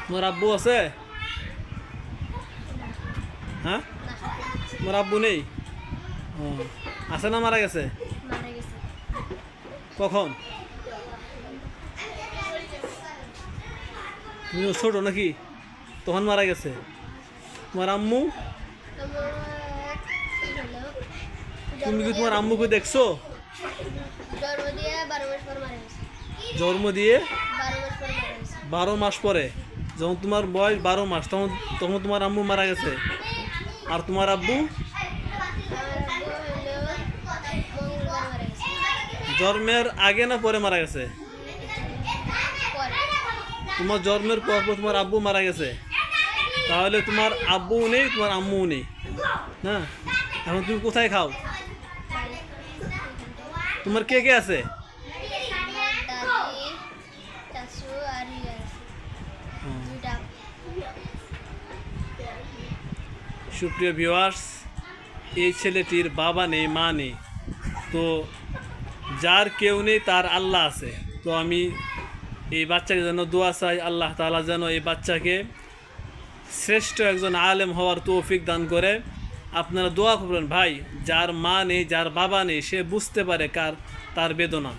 তোমার আব্বু আছে? হ্যাঁ, তোমার আব্বু নেই? ও, আছে না মারা গেছে? মারা গেছে। কখন? তুমি ছোট নাকি? তখন মারা গেছে। তোমার আম্মু? আমার কি হলো, তুমি কি তোমার আম্মুকে দেখছো? জন্ম দিয়ে 12 মাস পর মারা গেছে। জন্ম দিয়ে 12 মাস পর মারা গেছে। 12 মাস পরে, যখন তোমার বয়স 12 মাস, তখন তখন তোমার আম্মু মারা গেছে। আর তোমার আব্বু আমার আব্বু হলো মঙ্গলবার মারা গেছে। জন্মের আগে না পরে মারা গেছে? পরে তোমার জন্মের পর পর তোমার আব্বু মারা গেছে। তাহলে তোমার আব্বুও নেই, তোমার আম্মুও নেই। না, এখন তুমি কোথায় খাও? তোমার কে কে আছে? আমার দাদি, চাচু আর ইয়ে আছে। দুইটা। সুপ্রিয় ভিউয়ার্স, এই ছেলেটির বাবা নেই, মা নেই। তো যার কেউ নেই তার আল্লাহ আছে। তো আমি এই বাচ্চাকে যেন দোয়া চাই, আল্লাহ তাআলা যেন এই বাচ্চাকে শ্রেষ্ঠ একজন আলেম হওয়ার তৌফিক দান করে। আপনারা দোয়া করবেন ভাই, যার মা নেই, যার বাবা নেই, সে বুঝতে পারে তার বেদনা।